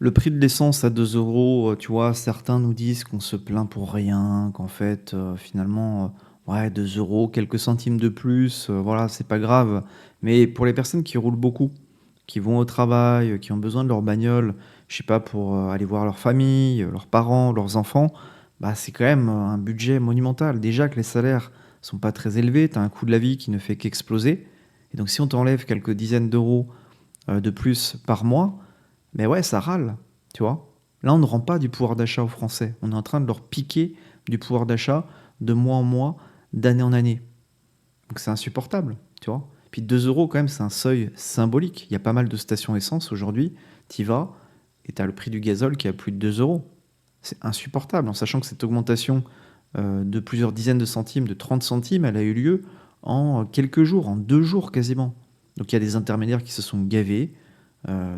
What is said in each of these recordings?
Le prix de l'essence à 2 euros, tu vois, certains nous disent qu'on se plaint pour rien, qu'en fait, finalement, ouais 2 euros, quelques centimes de plus, voilà, c'est pas grave. Mais pour les personnes qui roulent beaucoup, qui vont au travail, qui ont besoin de leur bagnole, je sais pas, pour, aller voir leur famille, leurs parents, leurs enfants, bah, c'est quand même, un budget monumental. Déjà que les salaires sont pas très élevés, tu as un coût de la vie qui ne fait qu'exploser et donc si on t'enlève quelques dizaines d'euros, de plus par mois, mais ouais, ça râle, tu vois? Là, on ne rend pas du pouvoir d'achat aux Français. On est en train de leur piquer du pouvoir d'achat de mois en mois, d'année en année. Donc c'est insupportable, tu vois? Puis 2 euros quand même, c'est un seuil symbolique. Il y a pas mal de stations essence aujourd'hui, tu y vas et tu as le prix du gazole qui est à plus de 2 euros. C'est insupportable, en sachant que cette augmentation, de plusieurs dizaines de centimes, de 30 centimes, elle a eu lieu en quelques jours, en 2 jours quasiment. Donc il y a des intermédiaires qui se sont gavés,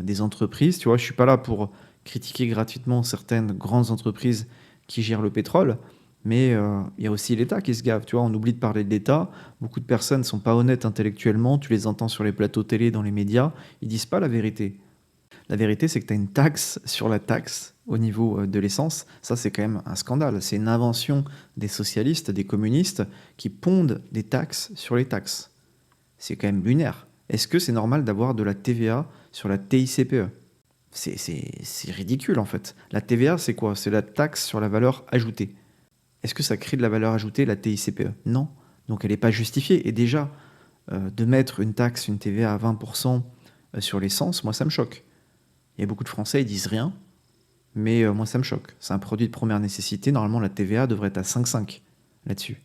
des entreprises. Tu vois, je suis pas là pour critiquer gratuitement certaines grandes entreprises qui gèrent le pétrole, mais il y a aussi l'État qui se gave. Tu vois, on oublie de parler de l'État. Beaucoup de personnes ne sont pas honnêtes intellectuellement. Tu les entends sur les plateaux télé, dans les médias. Ils disent pas la vérité. La vérité, c'est que tu as une taxe sur la taxe au niveau de l'essence. Ça, c'est quand même un scandale. C'est une invention des socialistes, des communistes, qui pondent des taxes sur les taxes. C'est quand même lunaire. Est-ce que c'est normal d'avoir de la TVA sur la TICPE? C'est ridicule en fait. La TVA, c'est quoi? C'est la taxe sur la valeur ajoutée. Est-ce que ça crée de la valeur ajoutée, la TICPE? Non. Donc elle n'est pas justifiée. Et déjà, de mettre une taxe, une TVA à 20% sur l'essence, moi ça me choque. Il y a beaucoup de Français, ils disent rien, mais moi ça me choque. C'est un produit de première nécessité. Normalement, la TVA devrait être à 5,5 là-dessus.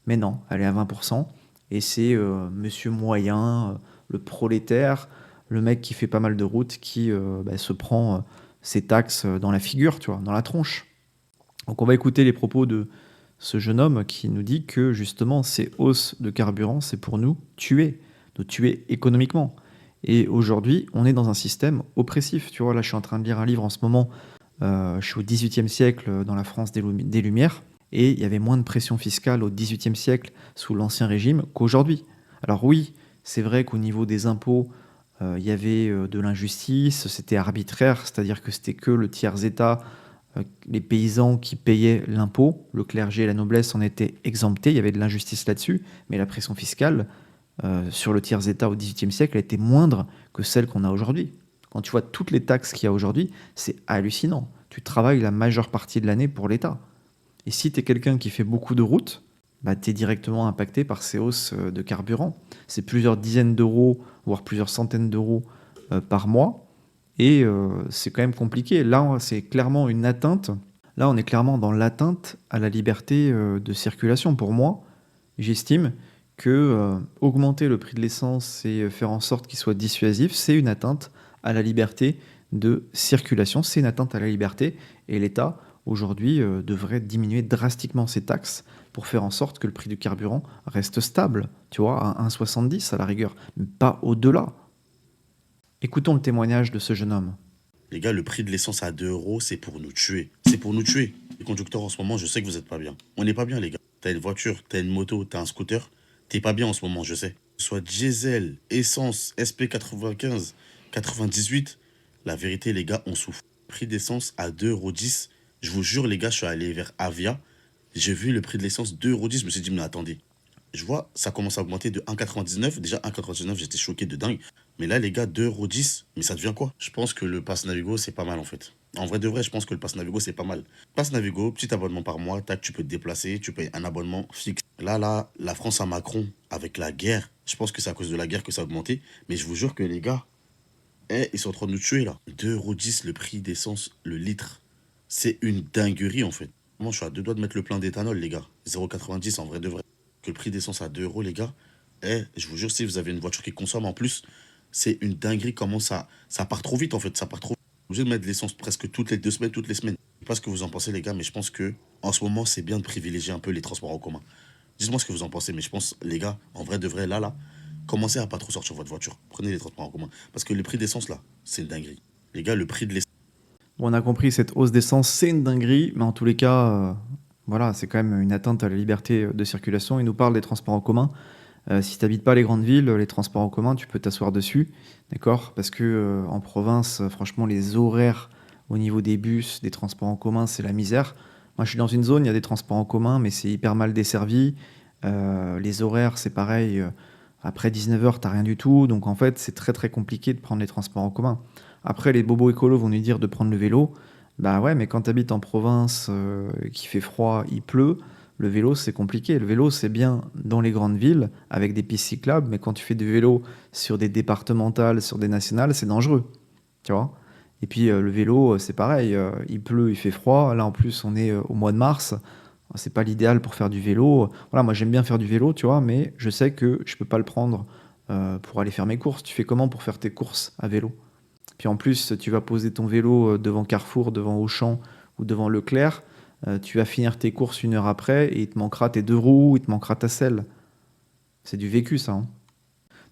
Mais non, elle est à 20%. Et c'est monsieur moyen, le prolétaire, le mec qui fait pas mal de routes, qui bah, se prend ses taxes dans la figure, tu vois, dans la tronche. Donc on va écouter les propos de ce jeune homme qui nous dit que justement ces hausses de carburant, c'est pour nous tuer économiquement. Et aujourd'hui, on est dans un système oppressif. Tu vois, là, je suis en train de lire un livre en ce moment. Je suis au XVIIIe siècle dans la France des Lumières. Et il y avait moins de pression fiscale au XVIIIe siècle sous l'Ancien Régime qu'aujourd'hui. Alors oui, c'est vrai qu'au niveau des impôts, il y avait de l'injustice, c'était arbitraire, c'est-à-dire que c'était que le tiers-État, les paysans qui payaient l'impôt, le clergé et la noblesse en étaient exemptés, il y avait de l'injustice là-dessus, mais la pression fiscale sur le tiers-État au XVIIIe siècle était moindre que celle qu'on a aujourd'hui. Quand tu vois toutes les taxes qu'il y a aujourd'hui, c'est hallucinant. Tu travailles la majeure partie de l'année pour l'État. Et si tu es quelqu'un qui fait beaucoup de routes, bah, tu es directement impacté par ces hausses de carburant. C'est plusieurs dizaines d'euros, voire plusieurs centaines d'euros par mois. Et c'est quand même compliqué. Là, c'est clairement une atteinte. Là, on est clairement dans l'atteinte à la liberté de circulation. Pour moi, j'estime que augmenter le prix de l'essence et faire en sorte qu'il soit dissuasif, c'est une atteinte à la liberté de circulation, c'est une atteinte à la liberté. Et l'État, aujourd'hui, devrait diminuer drastiquement ses taxes pour faire en sorte que le prix du carburant reste stable, tu vois, à 1,70 à la rigueur, mais pas au-delà. Écoutons le témoignage de ce jeune homme. Les gars, le prix de l'essence à 2 euros, c'est pour nous tuer. C'est pour nous tuer. Les conducteurs, en ce moment, je sais que vous êtes pas bien. On n'est pas bien, les gars. T'as une voiture, t'as une moto, t'as un scooter. T'es pas bien en ce moment, je sais. Que ce soit diesel, essence, SP95, 98. La vérité, les gars, on souffre. Prix d'essence à 2,10 €. Je vous jure, les gars, je suis allé vers Avia. J'ai vu le prix de l'essence 2,10 €. Je me suis dit, mais attendez, je vois, ça commence à augmenter de 1,99. Déjà, 1,99, j'étais choqué de dingue. Mais là, les gars, 2,10 €, mais ça devient quoi? Je pense que le pass Navigo, c'est pas mal en fait. En vrai de vrai, je pense que le pass Navigo, c'est pas mal. Pass Navigo, petit abonnement par mois, tac, tu peux te déplacer, tu payes un abonnement fixe. Là, la France à Macron, avec la guerre, je pense que c'est à cause de la guerre que ça a augmenté. Mais je vous jure que les gars, ils sont en train de nous tuer là. 2,10 € le prix d'essence, le litre. C'est une dinguerie en fait. Moi, je suis à deux doigts de mettre le plein d'éthanol, les gars. 0,90 en vrai de vrai. Que le prix d'essence à 2 euros, les gars. Je vous jure, si vous avez une voiture qui consomme en plus, c'est une dinguerie comment ça part trop vite en fait. Ça part trop vite. Obligé de mettre de l'essence presque toutes les 2 semaines, toutes les semaines. Je sais pas ce que vous en pensez, les gars, mais je pense que en ce moment, c'est bien de privilégier un peu les transports en commun. Dites-moi ce que vous en pensez, mais je pense, les gars, en vrai de vrai, là, commencez à pas trop sortir votre voiture. Prenez les transports en commun. Parce que le prix d'essence, là, c'est une dinguerie. Les gars, le prix de l'essence. Bon, on a compris, cette hausse d'essence, c'est une dinguerie, mais en tous les cas, voilà, c'est quand même une atteinte à la liberté de circulation. Il nous parle des transports en commun. Si tu habites pas les grandes villes, les transports en commun, tu peux t'asseoir dessus, d'accord? Parce que en province, franchement, les horaires Au niveau des bus, des transports en commun, c'est la misère. Moi, je suis dans une zone, il y a des transports en commun, mais c'est hyper mal desservi. Les horaires, c'est pareil. Après 19h, t'as rien du tout. Donc, en fait, c'est très, très compliqué de prendre les transports en commun. Après, les bobos écolos vont nous dire de prendre le vélo. Bah ouais, mais quand tu habites en province, qu'il fait froid, il pleut, le vélo, c'est compliqué. Le vélo, c'est bien dans les grandes villes, avec des pistes cyclables, mais quand tu fais du vélo sur des départementales, sur des nationales, c'est dangereux, tu vois. Et puis le vélo, c'est pareil, il pleut, il fait froid. Là, en plus, on est au mois de mars. C'est pas l'idéal pour faire du vélo. Voilà, moi, j'aime bien faire du vélo, tu vois, mais je sais que je peux pas le prendre pour aller faire mes courses. Tu fais comment pour faire tes courses à vélo? Puis en plus, tu vas poser ton vélo devant Carrefour, devant Auchan ou devant Leclerc. Tu vas finir tes courses 1 heure après et il te manquera tes 2 roues, il te manquera ta selle. C'est du vécu, ça, hein.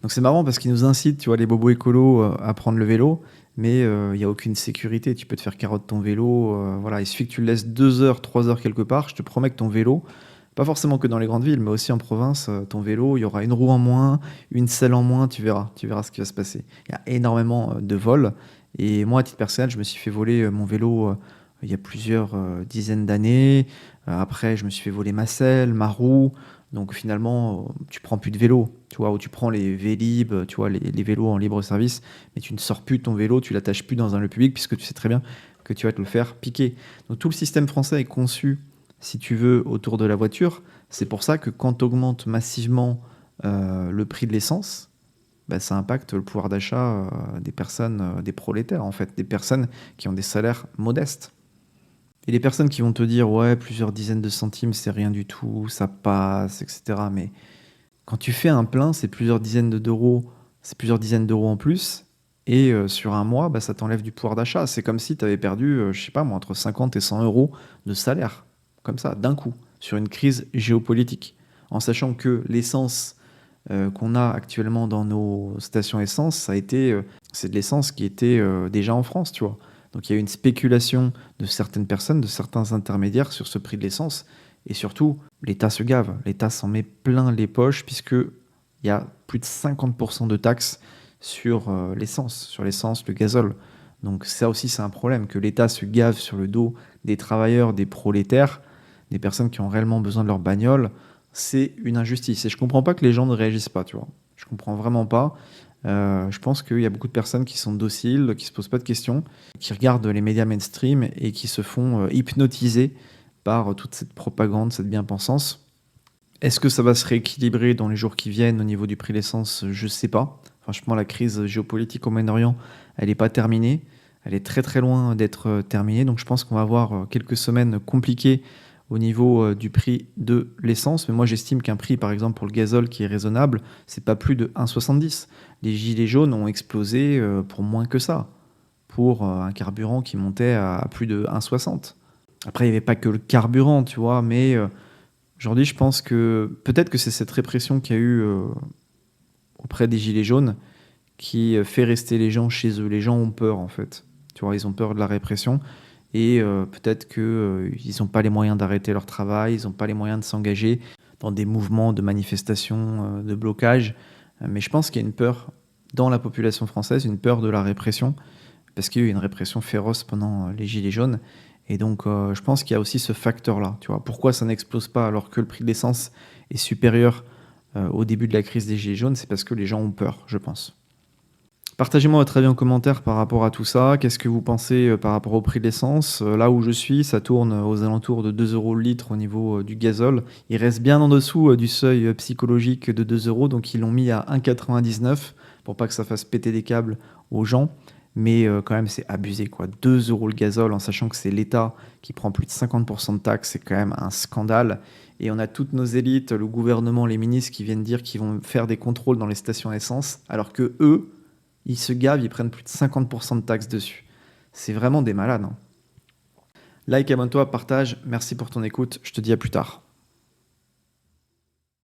Donc c'est marrant parce qu'ils nous incitent, tu vois, les bobos écolos à prendre le vélo, mais il n'y a aucune sécurité. Tu peux te faire carotte ton vélo. Voilà, il suffit que tu le laisses 2 heures, 3 heures quelque part. Je te promets que ton vélo, pas forcément que dans les grandes villes, mais aussi en province, ton vélo, il y aura 1 roue en moins, une selle en moins, tu verras. Tu verras ce qui va se passer. Il y a énormément de vols. Et moi, à titre personnel, je me suis fait voler mon vélo il y a plusieurs dizaines d'années. Après, je me suis fait voler ma selle, ma roue. Donc finalement, tu prends plus de vélo, tu vois, ou tu prends les Vélib, tu vois, les vélos en libre service, mais tu ne sors plus ton vélo, tu l'attaches plus dans un lieu public puisque tu sais très bien que tu vas te le faire piquer. Donc tout le système français est conçu, si tu veux, autour de la voiture. C'est pour ça que quand tu augmentes massivement le prix de l'essence, bah, ça impacte le pouvoir d'achat des personnes, des prolétaires en fait, des personnes qui ont des salaires modestes. Et les personnes qui vont te dire, ouais, plusieurs dizaines de centimes, c'est rien du tout, ça passe, etc. Mais quand tu fais un plein, c'est plusieurs dizaines d'euros, c'est plusieurs dizaines d'euros en plus. Et sur un mois, bah, ça t'enlève du pouvoir d'achat. C'est comme si tu avais perdu, je sais pas moi, entre 50 et 100 euros de salaire. Comme ça, d'un coup, sur une crise géopolitique. En sachant que l'essence qu'on a actuellement dans nos stations essence, c'est de l'essence qui était déjà en France, tu vois. Donc il y a eu une spéculation de certaines personnes, de certains intermédiaires sur ce prix de l'essence. Et surtout, l'État se gave. L'État s'en met plein les poches puisque il y a plus de 50% de taxes sur l'essence, le gazole. Donc ça aussi, c'est un problème, que l'État se gave sur le dos des travailleurs, des prolétaires, des personnes qui ont réellement besoin de leur bagnole. C'est une injustice. Et je comprends pas que les gens ne réagissent pas, tu vois. Je comprends vraiment pas. Je pense qu'il y a beaucoup de personnes qui sont dociles, qui se posent pas de questions, qui regardent les médias mainstream et qui se font hypnotiser par toute cette propagande, cette bien-pensance. Est-ce que ça va se rééquilibrer dans les jours qui viennent au niveau du prix de l'essence? Je sais pas. Franchement, la crise géopolitique au Moyen-Orient, elle n'est pas terminée. Elle est très très loin d'être terminée. Donc je pense qu'on va avoir quelques semaines compliquées au niveau du prix de l'essence. Mais moi, j'estime qu'un prix, par exemple, pour le gazole qui est raisonnable, c'est pas plus de 1,70. Les gilets jaunes ont explosé pour moins que ça, pour un carburant qui montait à plus de 1,60. Après, il n'y avait pas que le carburant, tu vois, mais aujourd'hui, je pense que peut-être que c'est cette répression qu'il y a eu auprès des gilets jaunes qui fait rester les gens chez eux. Les gens ont peur, en fait. Tu vois, ils ont peur de la répression. Et peut-être qu'ils n'ont pas les moyens d'arrêter leur travail, ils n'ont pas les moyens de s'engager dans des mouvements de manifestation, de blocage. Mais je pense qu'il y a une peur dans la population française, une peur de la répression, parce qu'il y a eu une répression féroce pendant les Gilets jaunes. Et donc, je pense qu'il y a aussi ce facteur-là. Tu vois, pourquoi ça n'explose pas alors que le prix de l'essence est supérieur au début de la crise des Gilets jaunes? C'est parce que les gens ont peur, je pense. Partagez-moi votre avis en commentaire par rapport à tout ça. Qu'est-ce que vous pensez par rapport au prix de l'essence? Là où je suis, ça tourne aux alentours de 2 euros le litre au niveau du gazole. Il reste bien en dessous du seuil psychologique de 2 euros, donc ils l'ont mis à 1,99 pour pas que ça fasse péter des câbles aux gens. Mais quand même, c'est abusé, quoi. 2 euros le gazole, en sachant que c'est l'État qui prend plus de 50% de taxes, c'est quand même un scandale. Et on a toutes nos élites, le gouvernement, les ministres qui viennent dire qu'ils vont faire des contrôles dans les stations essence, alors que eux, ils se gavent, ils prennent plus de 50% de taxes dessus. C'est vraiment des malades, hein. Like, abonne-toi, partage. Merci pour ton écoute. Je te dis à plus tard.